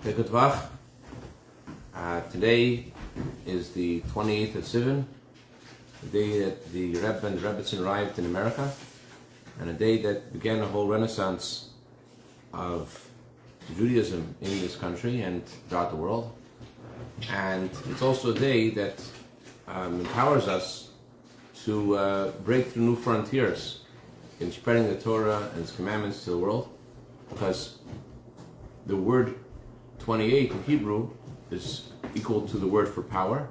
Good Vach. Today is the 28th of Sivan, the day that the Rebbe and the Ribnitzer arrived in America, and a day that began a whole renaissance of Judaism in this country and throughout the world. And it's also a day that empowers us to break through new frontiers in spreading the Torah and its commandments to the world, because the word 28 in Hebrew is equal to the word for power,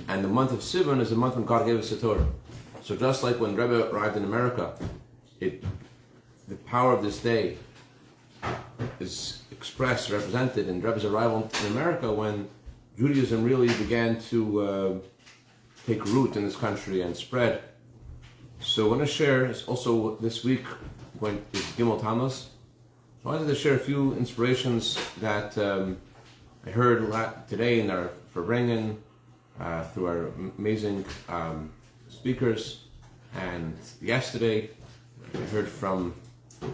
and the month of Sivan is the month when God gave us the Torah. So just like when Rebbe arrived in America, the power of this day is expressed, represented in Rebbe's arrival in America when Judaism really began to take root in this country and spread. So I want to share, also this week is Gimel Tammuz. I wanted to share a few inspirations that I heard today in our Verbringen, through our amazing speakers, and yesterday I heard from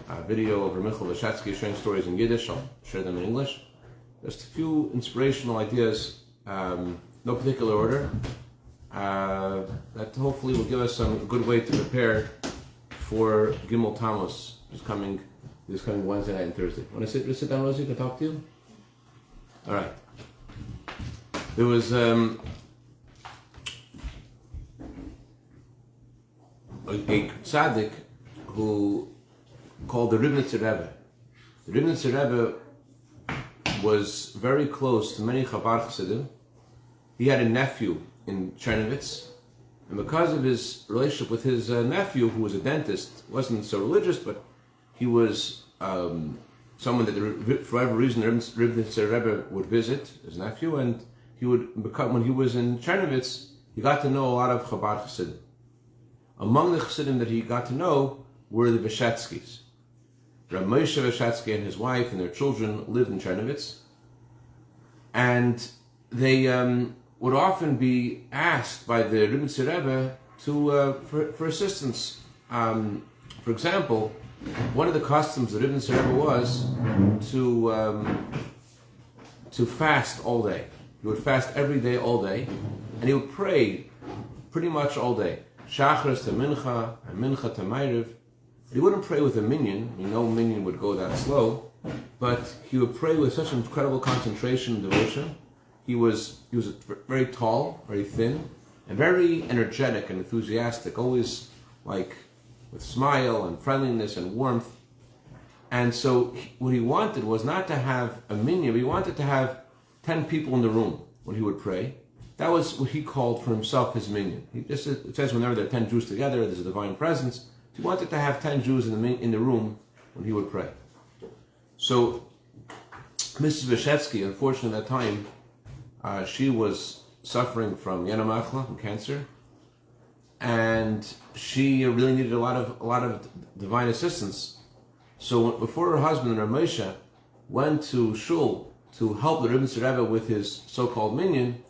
a video of Rabbi sharing stories in Yiddish. I'll share them in English. Just a few inspirational ideas, no particular order, that hopefully will give us some good way to prepare for Gimel Tammuz, this coming Wednesday night and Thursday. Want to sit down, Rosie? Can I talk to you? All right. There was a tzaddik who called the Ribnitzer Rebbe. The Ribnitzer Rebbe was very close to many Chabad Chassidim. He had a nephew in Chernovitz, and because of his relationship with his nephew, who was a dentist, wasn't so religious, but he was someone that, for whatever reason, the Ribnitzer Rebbe would visit, his nephew, and he would become, when he was in Chernovitz, he got to know a lot of Chabad Chassidim. Among the Chassidim that he got to know were the Veshetsky's. Rabbi Veshetsky and his wife and their children lived in Chernovitz, and they would often be asked by the Ribnitzer Rebbe for assistance. For example, one of the customs of the Ribnitzer Rebbe was to fast all day. He would fast every day, all day, and he would pray pretty much all day. Shachris to Mincha, and Mincha to Ma'ariv. He wouldn't pray with a minyan. No minyan would go that slow, but he would pray with such incredible concentration and devotion. He was very tall, very thin, and very energetic and enthusiastic, always like with smile and friendliness and warmth. And so what he wanted was not to have a minyan, but he wanted to have 10 people in the room when he would pray. That was what he called for himself his minyan. It says whenever there are 10 Jews together, there's a divine presence. He wanted to have 10 Jews in the room when he would pray. So Mrs. Veshetsky, unfortunately at that time, she was suffering from Yana from cancer, and she really needed a lot of divine assistance. So before her husband, Rabbi, went to shul to help the Ribnitzer Rebbe with his so-called minyan,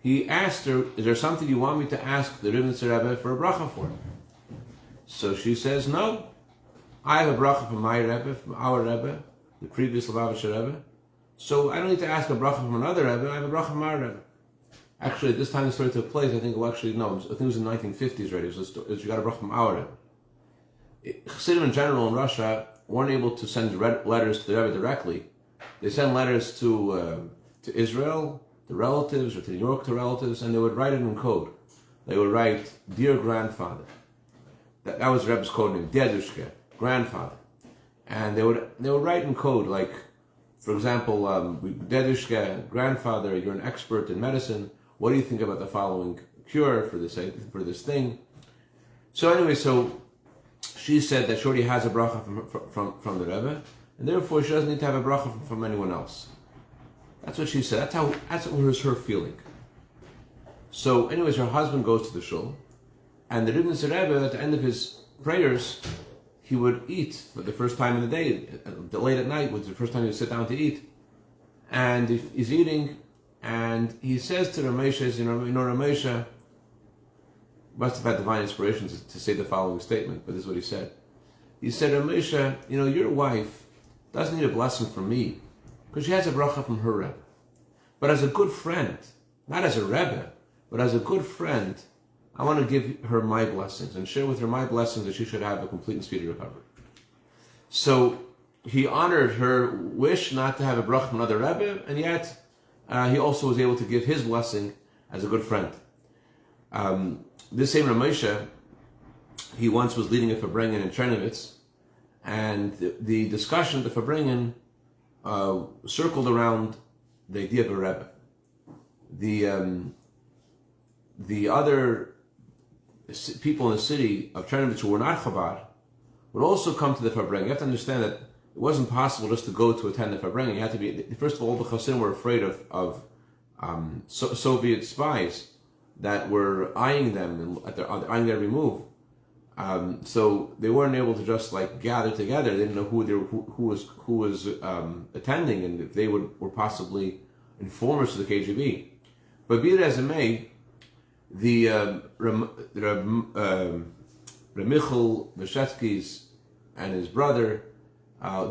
he asked her, "Is there something you want me to ask the Ribnitzer Rebbe for a bracha for?" So she says, "No, I have a bracha from my Rebbe, from our Rebbe, the previous Lubavitcher Rebbe. So I don't need to ask a bracha from another Rebbe. I have a bracha from our Rebbe." Actually, at this time the story took place, I think it was in the 1950s already. So you got a bracha from our Rebbe. Chassidim in general in Russia weren't able to send letters to the Rebbe directly. They sent letters to Israel, to relatives, or to New York to relatives, and they would write it in code. They would write, "Dear grandfather." That was Rebbe's code name, Dedushke, grandfather. And they would write in code, like, for example, Dedushke, grandfather, you're an expert in medicine. What do you think about the following cure for this thing? So anyway, so she said that she already has a bracha from the Rebbe, and therefore she doesn't need to have a bracha from anyone else. That's what she said. That's what was her feeling. So anyways, her husband goes to the shul, and the Ribnitzer Rebbe, at the end of his prayers, he would eat for the first time in the day. Late at night was the first time he would sit down to eat. And he's eating, and he says to Ramesha, Ramesha must have had divine inspiration to say the following statement, but this is what he said. He said, Ramesha, your wife doesn't need a blessing from me. because she has a bracha from her Rebbe. But as a good friend, not as a Rebbe, but as a good friend, I want to give her my blessings and share with her my blessings that she should have a complete and speedy recovery. So he honored her wish not to have a bracha from another Rebbe, and yet he also was able to give his blessing as a good friend. This same Ramesha, he once was leading a Fabrengen in Chernovitz, and the discussion at the Fabrengen circled around the idea of a Rebbe. The other people in the city of Chernovitz who were not Chabad would also come to the Fabrengen. You have to understand that it wasn't possible just to go to attend the Fabrengen. You had to be, first of all the Chassidim were afraid of Soviet spies that were eyeing them eyeing their every move. So they weren't able to just like gather together. They didn't know who was attending, and if they were possibly informers to the KGB. But be it as it may, the Remichel Veshetsky's and his brother,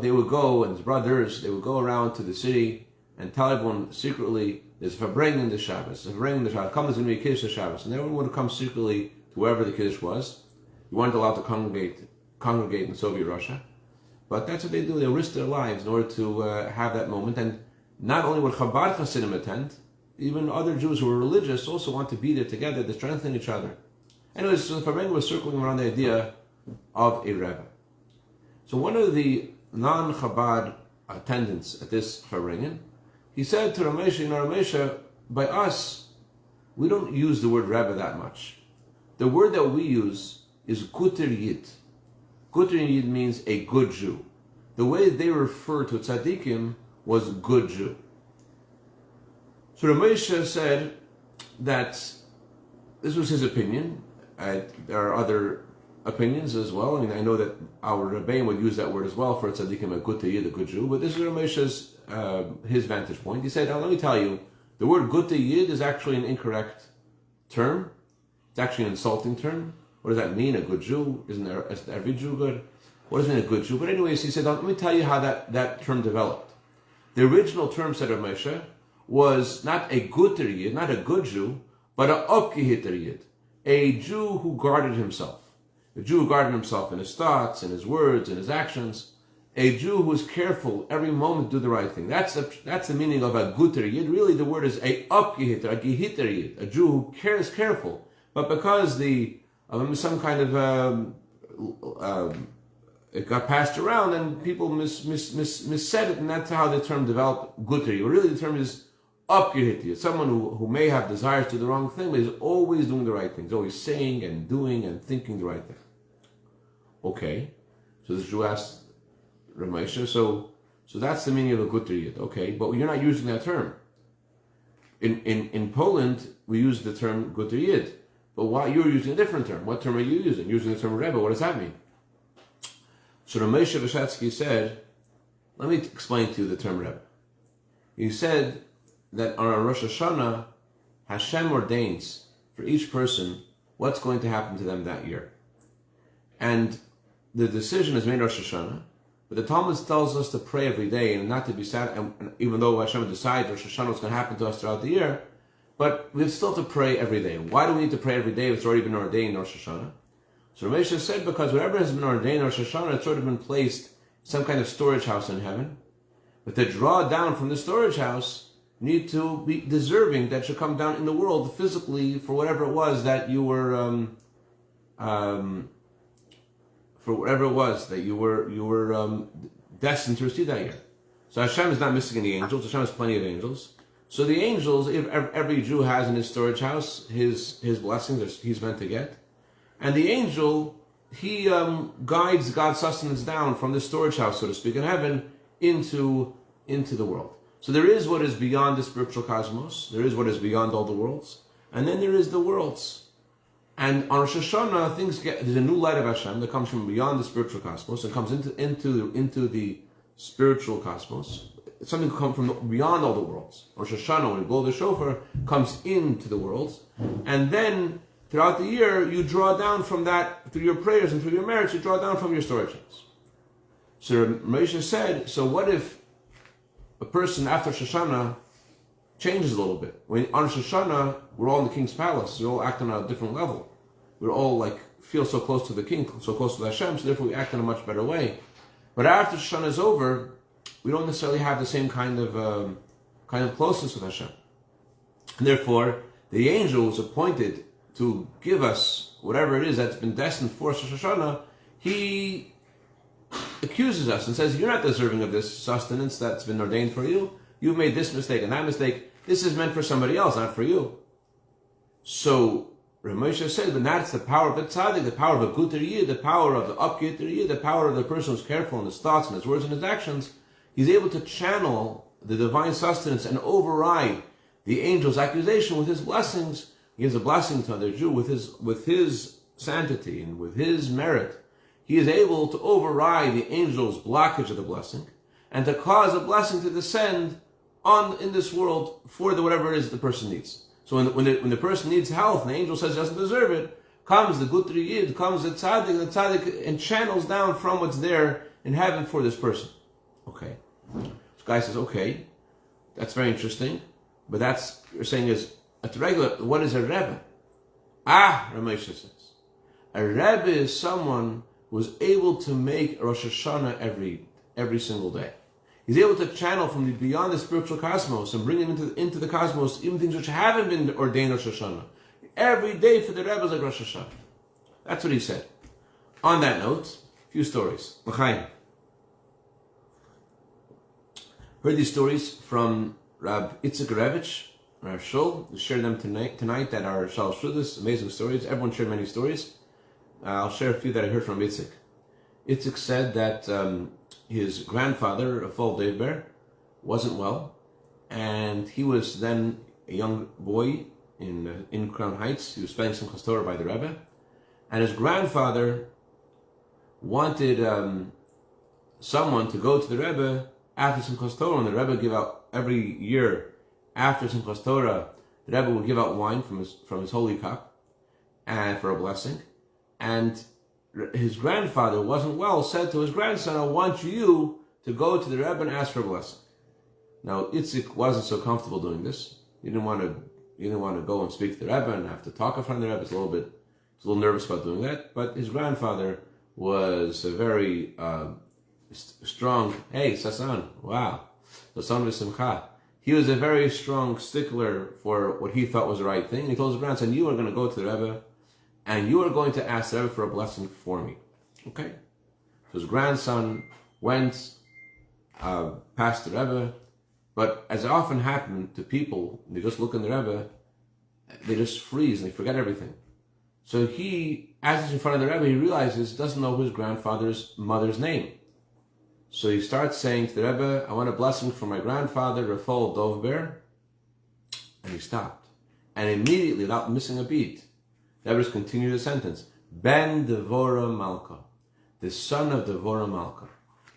they would go, and his brothers, they would go around to the city and tell everyone secretly, there's a Fabrengen the Shabbos, come, there's going to be a Kiddush the Shabbos, and everyone would come secretly to wherever the Kiddush was. You weren't allowed to congregate in Soviet Russia, but that's what they do. They risk their lives in order to have that moment. And not only would Chabad Chassidim attend, even other Jews who were religious also want to be there together to strengthen each other. Anyways, so the Fabrengen was circling around the idea of a Rebbe. So one of the non-Chabad attendants at this Fabrengen, he said to Ramesha, Ramesha, by us, we don't use the word Rebbe that much. The word that we use is Guter Yid. Guter Yid means a good Jew. The way they refer to tzaddikim was good Jew. So Ramesha said that this was his opinion. There are other opinions as well. I mean, I know that our Rebbe would use that word as well for tzaddikim, a Guter Yid, a good Jew. But this is Ramesha's his vantage point. He said, now let me tell you, the word Guter Yid is actually an incorrect term. It's actually an insulting term. What does that mean, a good Jew? Isn't every Jew good? What does it mean, a good Jew? But anyways, he said, let me tell you how that term developed. The original term, said Rav Moshe, was not a Guter Yid, not a good Jew, but a Opkehiter Yid, a Jew who guarded himself. A Jew who guarded himself in his thoughts, in his words, in his actions. A Jew who was careful every moment to do the right thing. That's the meaning of a Guter Yid. Really, the word is a Opkehiter, a Gehiter Yid, a Jew who is careful. But because some kind of it got passed around and people missaid it, and that's how the term developed, Guter Yid. Really, the term is Opkehiter Yid, someone who may have desires to do the wrong thing, but is always doing the right thing. He's always saying and doing and thinking the right thing. Okay, so this Jew asked Ramesha, so that's the meaning of a Guter Yid. Okay, but you're not using that term. In Poland, we use the term Guter Yid. But why you're using a different term? What term are you using? Using the term Rebbe. What does that mean? So Ramesha Veshetsky said, let me explain to you the term Rebbe. He said that on Rosh Hashanah, Hashem ordains for each person what's going to happen to them that year. And the decision is made Rosh Hashanah, but the Talmud tells us to pray every day and not to be sad, and even though Hashem decides Rosh Hashanah what's going to happen to us throughout the year, but we still have to pray every day. Why do we need to pray every day if it's already been ordained in Rosh Hashanah? So Ramesha said, because whatever has been ordained in Rosh Hashanah, it's sort of been placed some kind of storage house in heaven. But to draw down from the storage house, you need to be deserving that should come down in the world physically for whatever it was that you were destined to receive that year. So Hashem is not missing any angels. Hashem has plenty of angels. So the angels, if every Jew has in his storage house his blessings he's meant to get, and the angel, he guides God's sustenance down from the storage house, so to speak, in heaven into the world. So there is what is beyond the spiritual cosmos, there is what is beyond all the worlds, and then there is the worlds. And on Rosh Hashanah, there's a new light of Hashem that comes from beyond the spiritual cosmos and comes into the spiritual cosmos. It's something that comes from beyond all the worlds. Rosh Hashanah, when you blow the shofar, comes into the worlds. And then, throughout the year, you draw down from that, through your prayers and through your merits, you draw down from your storage house. So Moshe said, so what if a person after Shoshana changes a little bit. On Shoshana, we're all in the king's palace. We're all acting on a different level. We're all feel so close to the king, so close to Hashem, so therefore we act in a much better way. But after Shoshana is over, we don't necessarily have the same kind of closeness with Hashem. And therefore, the angel was appointed to give us whatever it is that's been destined for Rosh Hashanah. He accuses us and says, you're not deserving of this sustenance that's been ordained for you. You've made this mistake and that mistake. This is meant for somebody else, not for you. So, Moshe said, but that's the power of the tzaddik, the power of a guter yid, the power of the upgit yid, the power of the person who's careful in his thoughts and his words and his actions. He's able to channel the divine sustenance and override the angel's accusation with his blessings. He gives a blessing to another Jew with his sanctity and with his merit. He is able to override the angel's blockage of the blessing and to cause a blessing to descend in this world for whatever it is the person needs. So when the person needs health and the angel says he doesn't deserve it, comes the Gutri Yid, comes the tzaddik, and channels down from what's there in heaven for this person. Okay. This guy says, okay, that's very interesting, but you're saying is, at the regular, what is a Rebbe? Rabbi says, a Rebbe is someone who is able to make Rosh Hashanah every single day. He's able to channel from beyond the spiritual cosmos and bring him into the cosmos, even things which haven't been ordained Rosh Hashanah. Every day for the Rebbe is like Rosh Hashanah. That's what he said. On that note, a few stories. L'chaim. Heard these stories from Rabbi Itzik Revich, our shul. We'll share them tonight at our Shal Shudas. Amazing stories. Everyone shared many stories. I'll share a few that I heard from Itzik. Itzik said that his grandfather, Rafal Devber, wasn't well, and he was then a young boy in Crown Heights. He was spending some Torah by the Rebbe, and his grandfather wanted someone to go to the Rebbe after Simchas Torah, and the Rebbe give out every year after Simchas Torah. The Rebbe would give out wine from his holy cup, and for a blessing. And his grandfather wasn't well, said to his grandson, I want you to go to the Rebbe and ask for a blessing. Now, Itzik wasn't so comfortable doing this. He didn't want to go and speak to the Rebbe and have to talk in front of the Rebbe. He's a little nervous about doing that. But his grandfather was a very strong, hey, Sasan, wow, Sasan v'simcha. He was a very strong stickler for what he thought was the right thing. He told his grandson, you are going to go to the Rebbe and you are going to ask the Rebbe for a blessing for me. Okay? So his grandson went past the Rebbe, but as it often happened to people, they just look in the Rebbe, they just freeze and they forget everything. So he, as he's in front of the Rebbe, he realizes he doesn't know his grandfather's mother's name. So he starts saying to the Rebbe, I want a blessing for my grandfather, Rafal Dovber. And he stopped. And immediately, without missing a beat, the Rebbe continued the sentence, Ben Devora Malka, the son of Devora Malka.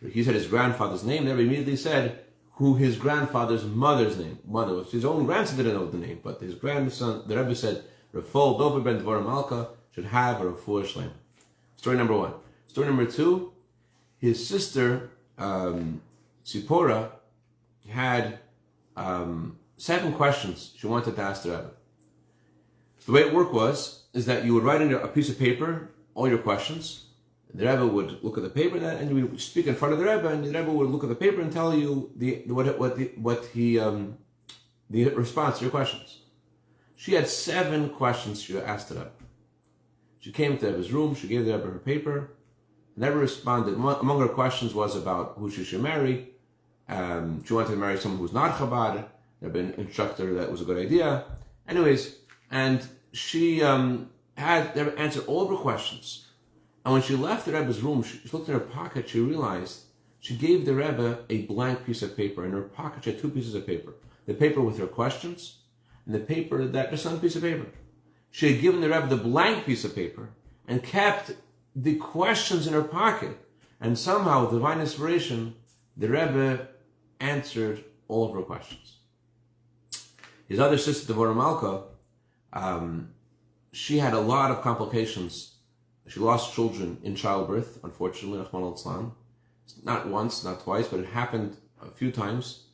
He said his grandfather's name. The Rebbe immediately said who his grandfather's mother was. His own grandson didn't know the name, but his grandson, the Rebbe said, Rafal Dovber Ben Devora Malka should have a refuah shleim. Story number one. Story number two, his sister, Tzipora, had 7 questions she wanted to ask the Rebbe. So the way it worked is that you would write in a piece of paper all your questions. The Rebbe would look at the paper and you would speak in front of the Rebbe, and the Rebbe would look at the paper and tell you the response to your questions. She had 7 questions she asked the Rebbe. She came to the Rebbe's room, she gave the Rebbe her paper, and the Rebbe responded. Among her questions was about who she should marry. She wanted to marry someone who's not Chabad. The Rebbe instructed her that was a good idea. Anyways, and she had the Rebbe answer all of her questions. And when she left the Rebbe's room, she looked in her pocket, she realized she gave the Rebbe a blank piece of paper. In her pocket, she had 2 pieces of paper. The paper with her questions, and the paper just one piece of paper. She had given the Rebbe the blank piece of paper and kept the questions in her pocket. And somehow, with divine inspiration, the Rebbe answered all of her questions. His other sister, Devora Malka, she had a lot of complications. She lost children in childbirth, unfortunately, Rahman al-Islam. Not once, not twice, but it happened a few times.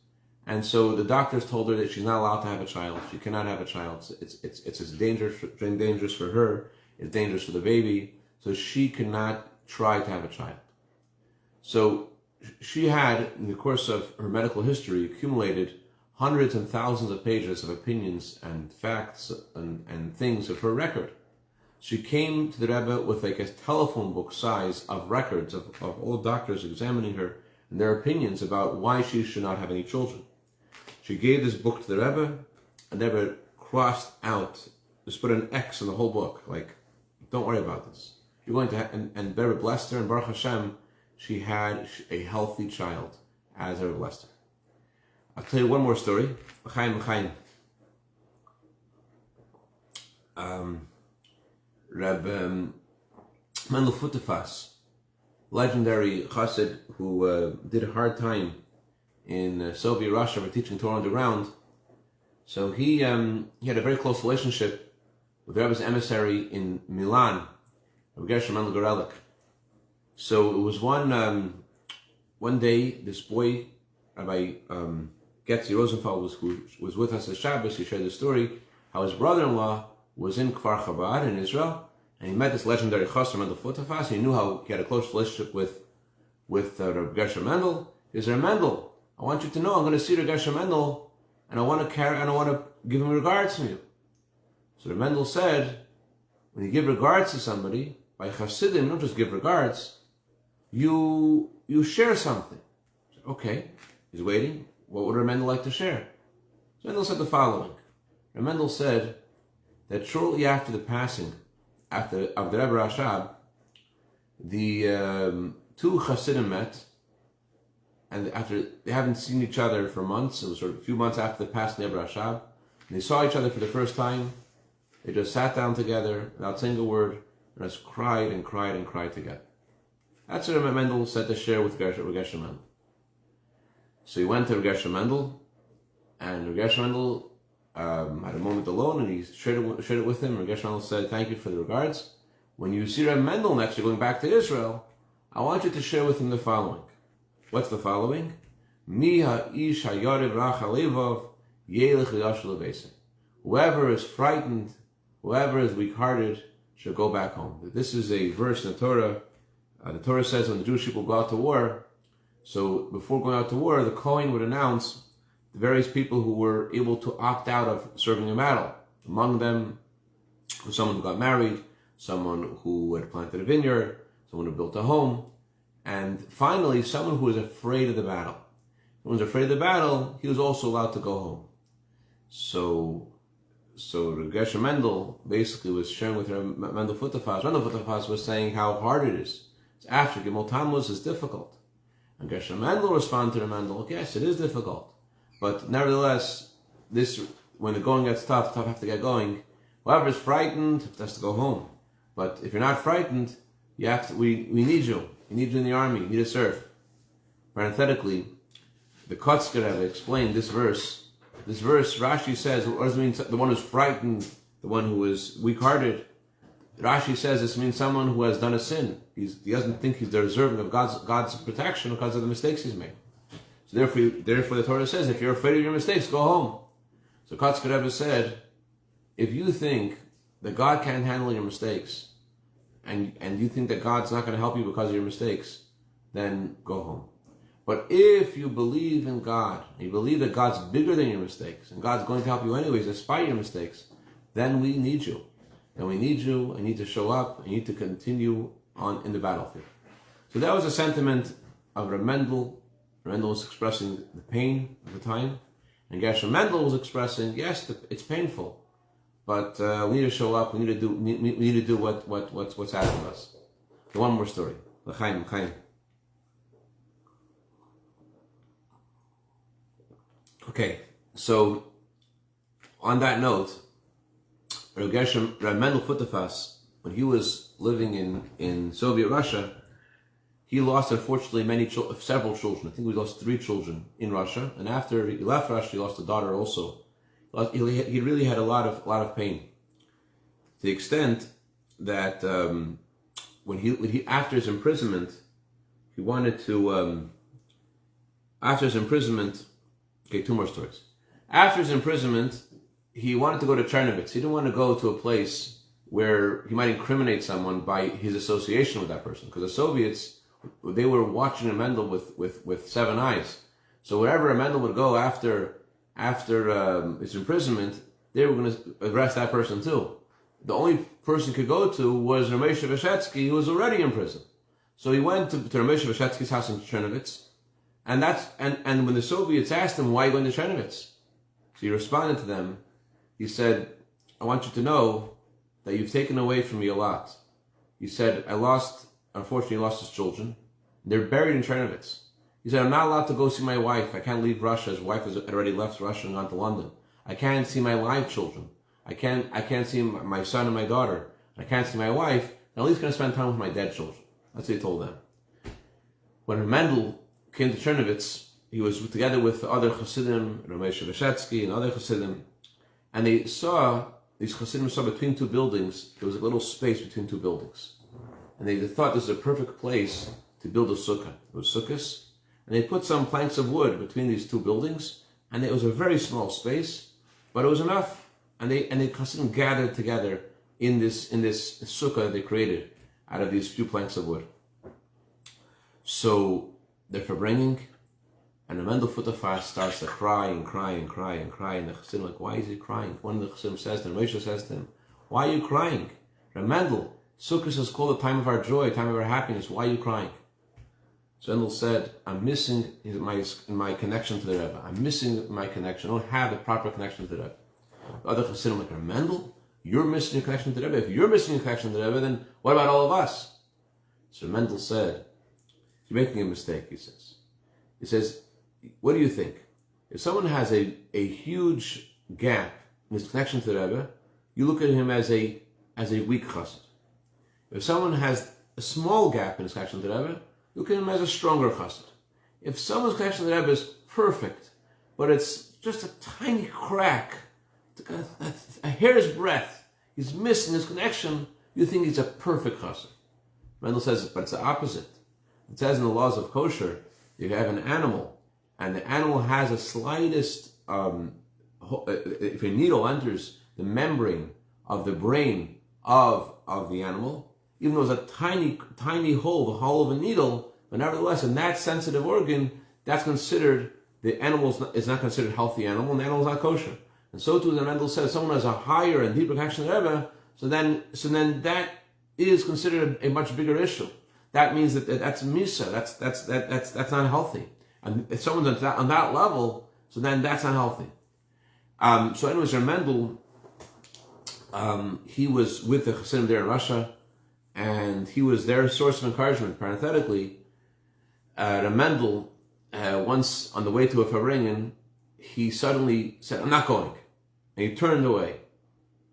And so the doctors told her that she's not allowed to have a child. She cannot have a child. It's as dangerous for her. It's dangerous for the baby. So she cannot try to have a child. So she had, in the course of her medical history, accumulated hundreds and thousands of pages of opinions and facts and things of her record. She came to the Rebbe with like a telephone book size of records of all doctors examining her and their opinions about why she should not have any children. She gave this book to the Rebbe, and the Rebbe crossed out, just put an X in the whole book, like, don't worry about this. You're going to have, and the Rebbe blessed her, and Baruch Hashem, she had a healthy child, as the Rebbe blessed her. I'll tell you one more story. Rebbe Mendel Futefas, legendary Chassid who did a hard time in Soviet Russia for teaching Torah underground. So he had a very close relationship with the Rebbe's emissary in Milan, Rabbi Gershom Mendel Gorelik. So it was one day, this boy, Rabbi Getzi Rosenfeld, was with us at Shabbos. He shared the story how his brother-in-law was in Kfar Chabad in Israel, and he met this legendary Chassid Mendel Futefas. He knew how he had a close relationship with Rabbi Gershom Mendel. He said, Mendel, I want you to know I'm going to see Rabbi Gershom Mendel, and I want to give him regards from you. So Rabbi Mendel said, when you give regards to somebody, by Chassidim, don't just give regards, you share something. Said, okay, he's waiting. What would Rabbi Mendel like to share? So Mendel said the following. Rabbi Mendel said that shortly after the passing of the Rebbe Rashab, the two Chassidim met, and after they haven't seen each other for months, it was sort of a few months after the passing of Rebbe Rashab, and they saw each other for the first time. They just sat down together without saying a word, and just cried and cried and cried together. That's what Rebbe Mendel said to share with Rebbe Gershom Mendel. So he went to Rebbe Gershom Mendel, and Rebbe Gershom Mendel had a moment alone, and he shared it with him. Rebbe Gershom Mendel said, thank you for the regards. When you see Rebbe Mendel next, you're going back to Israel, I want you to share with him the following. What's the following? Whoever is frightened, whoever is weak-hearted, should go back home. This is a verse in the Torah. The Torah says when the Jewish people go out to war, so before going out to war, the Kohen would announce the various people who were able to opt out of serving in battle. Among them was someone who got married, someone who had planted a vineyard, someone who built a home, and finally someone who was afraid of the battle. When he was afraid of the battle, he was also allowed to go home. So Rebbe Gershom Mendel basically was sharing with Mendel Futefas. Mendel Futefas was saying how hard it is. It's after Gimel Tammuz is difficult. And Gershom Mendel responded to Rebbe Mendel, yes, it is difficult. But nevertheless, when the going gets tough have to get going. Whoever is frightened has to go home. But if you're not frightened, we need you. We need you in the army. You need to serve. Parenthetically, the Kotzker Rebbe explained this verse. This verse, Rashi says, what does it mean? The one who's frightened, the one who is weak-hearted. Rashi says this means someone who has done a sin. He doesn't think he's deserving of God's protection because of the mistakes he's made. So therefore the Torah says, if you're afraid of your mistakes, go home. So Kotzker Rebbe said, if you think that God can't handle your mistakes, and you think that God's not going to help you because of your mistakes, then go home. But if you believe in God, and you believe that God's bigger than your mistakes, and God's going to help you anyways despite your mistakes, then we need you. And we need you, and you need to show up, and you need to continue on in the battlefield. So that was a sentiment of Rebbe Mendel. Rebbe Mendel was expressing the pain at the time, and Gershom Mendel was expressing, yes, it's painful, but we need to show up. We need to do what's asked of us. So one more story. L'chaim. Okay, so on that note, Rebbe Mendel Futefas, when he was living in Soviet Russia, he lost, unfortunately, several children. I think he lost 3 children in Russia, and after he left Russia, he lost a daughter also. He really had a lot of pain, to the extent that when he after his imprisonment, he wanted to Okay, two more stories. After his imprisonment, he wanted to go to Chernovitz. He didn't want to go to a place where he might incriminate someone by his association with that person. Because the Soviets, they were watching a Mendel with seven eyes. So wherever a Mendel would go after his imprisonment, they were going to arrest that person too. The only person he could go to was Ramesh Veshetsky, who was already in prison. So he went to Ramesh Veshetsky's house in Chernovitz, and when the Soviets asked him, why are you going to Chernovitz? So he responded to them. He said, I want you to know that you've taken away from me a lot. He said, unfortunately lost his children. They're buried in Chernovitz. He said, I'm not allowed to go see my wife. I can't leave Russia. His wife has already left Russia and gone to London. I can't see my live children. I can't see my son and my daughter. I can't see my wife. I'm at least going to spend time with my dead children. That's what he told them. When Mendel came to Chernovitz, he was together with other Chassidim, Ramesh Veshetsky and other Chassidim, and these Chassidim saw between two buildings, there was a little space between two buildings. And they thought this was a perfect place to build a sukkah. It was sukkahs. And they put some planks of wood between these two buildings, and it was a very small space, but it was enough. And they Chassidim gathered together in this sukkah they created out of these few planks of wood. So they're verbringing, and the Mendel Futterfast starts to cry. And the Chassidim like, why is he crying? One of the Chassidim says to him, Moshe says to him, why are you crying? Mendel, Sukkot is called the time of our joy, time of our happiness. Why are you crying? So Mendel said, I'm missing my connection to the Rebbe. I'm missing my connection. I don't have the proper connection to the Rebbe. The other Chassidim like, Mendel, you're missing your connection to the Rebbe. If you're missing your connection to the Rebbe, then what about all of us? So Mendel said, you're making a mistake, he says. He says, what do you think? If someone has a huge gap in his connection to the Rebbe, you look at him as a weak chassid. If someone has a small gap in his connection to the Rebbe, you look at him as a stronger chassid. If someone's connection to the Rebbe is perfect, but it's just a tiny crack, a hair's breadth, he's missing his connection, you think he's a perfect chassid. Mendel says, but it's the opposite. It says in the laws of kosher, you have an animal, and the animal has the slightest, if a needle enters the membrane of the brain of the animal, even though it's a tiny hole, the hole of a needle, but nevertheless, in that sensitive organ, that's considered, the animal is not considered a healthy animal, and the animal is not kosher. And so too, the Mendel says, someone has a higher and deeper connection to the Rebbe, so then that is considered a much bigger issue. That means that's misa, that's not healthy. And if someone's on that level, so then that's not healthy. So anyways, Mendel, he was with the Chassidim there in Russia, and he was their source of encouragement. Parenthetically, Mendel, once on the way to a Fabringen, he suddenly said, I'm not going. And he turned away.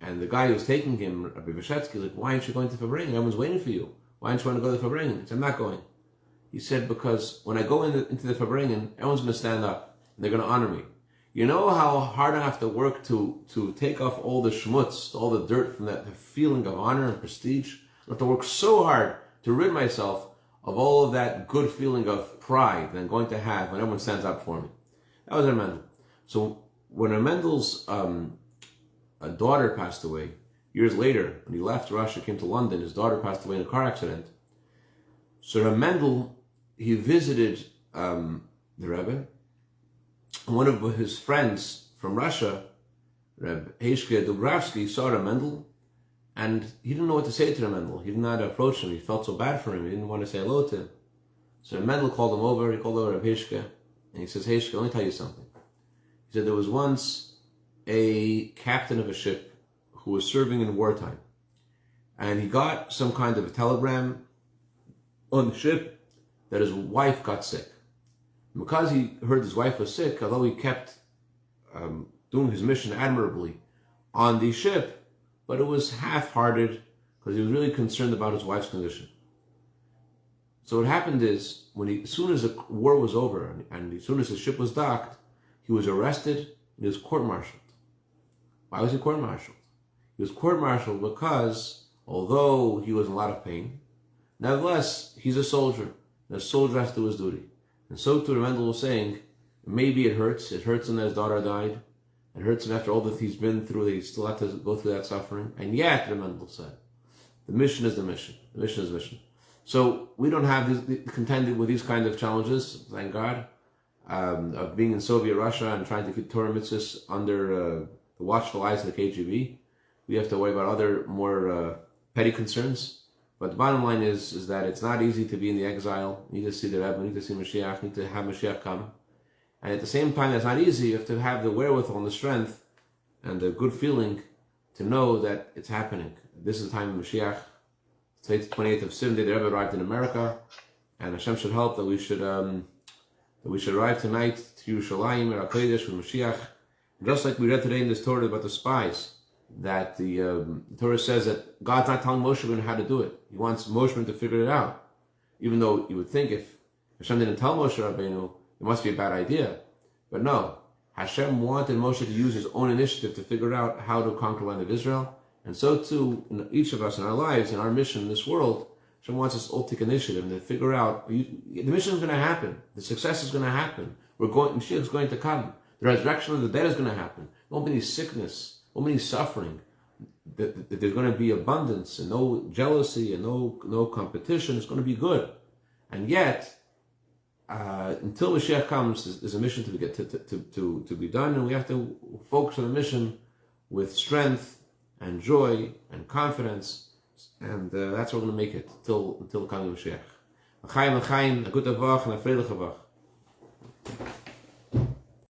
And the guy who was taking him, Rabbi Veshetsky, was like, why aren't you going to Fabringen? Everyone's waiting for you. Why don't you want to go to the Fabringen? He said, I'm not going. He said, because when I go into the Fabringen, everyone's going to stand up and they're going to honor me. You know how hard I have to work to take off all the schmutz, all the dirt from that feeling of honor and prestige? I have to work so hard to rid myself of all of that good feeling of pride that I'm going to have when everyone stands up for me. That was Mendel. So when Mendel's daughter passed away, years later, when he left Russia, came to London, his daughter passed away in a car accident. So Mendel, he visited the Rebbe. One of his friends from Russia, Rebbe Heshke Dubravsky, saw Mendel, and he didn't know what to say to Mendel. He didn't know how to approach him. He felt so bad for him. He didn't want to say hello to him. So Mendel called him over. He called over Rebbe Heshke, and he says, Heshke, let me tell you something. He said, there was once a captain of a ship who was serving in wartime, and he got some kind of a telegram on the ship that his wife got sick. And because he heard his wife was sick, although he kept doing his mission admirably on the ship, but it was half-hearted because he was really concerned about his wife's condition. So what happened is, as soon as the war was over and as soon as his ship was docked, he was arrested and he was court-martialed. Why was he court-martialed? He was court-martialed because, although he was in a lot of pain, nevertheless, he's a soldier, and a soldier has to do his duty. And so too, Mendel was saying, Maybe it hurts. It hurts him that his daughter died. It hurts him after all that he's been through, that he still had to go through that suffering. And yet, the Mendel said, the mission is the mission. The mission is the mission. So we don't have this, contended with these kind of challenges, thank God, of being in Soviet Russia and trying to keep Torah mitzvahs under the watchful eyes of the KGB. We have to worry about other more petty concerns. But the bottom line is that it's not easy to be in the exile. You need to see the Rebbe, you need to see Mashiach, you need to have Mashiach come. And at the same time, that's not easy. You have to have the wherewithal and the strength and the good feeling to know that it's happening. This is the time of Mashiach. Today's the 28th of Sivan, the Rebbe arrived in America, and Hashem should help that we should arrive tonight to Yerushalayim, Eretz Kodesh, with Mashiach. And just like we read today in this Torah about the spies, that the Torah says that God's not telling Moshe Rabbeinu how to do it. He wants Moshe Rabbeinu to figure it out. Even though you would think if Hashem didn't tell Moshe Rabbeinu, it must be a bad idea. But no, Hashem wanted Moshe to use his own initiative to figure out how to conquer the land of Israel. And so too, in each of us in our lives, in our mission in this world, Hashem wants us all to take initiative to figure out, the mission is going to happen. The success is going to happen. Mashiach is going to come. The resurrection of the dead is going to happen. There won't be any sickness, won't be any suffering. That there's going to be abundance and no jealousy and no competition. It's going to be good. And yet, until Mashiach comes, there's a mission to be done, and we have to focus on the mission with strength and joy and confidence, and that's what we're going to make it till the coming of Mashiach. L'chaim, l'chaim, a good avach and a freilich avach.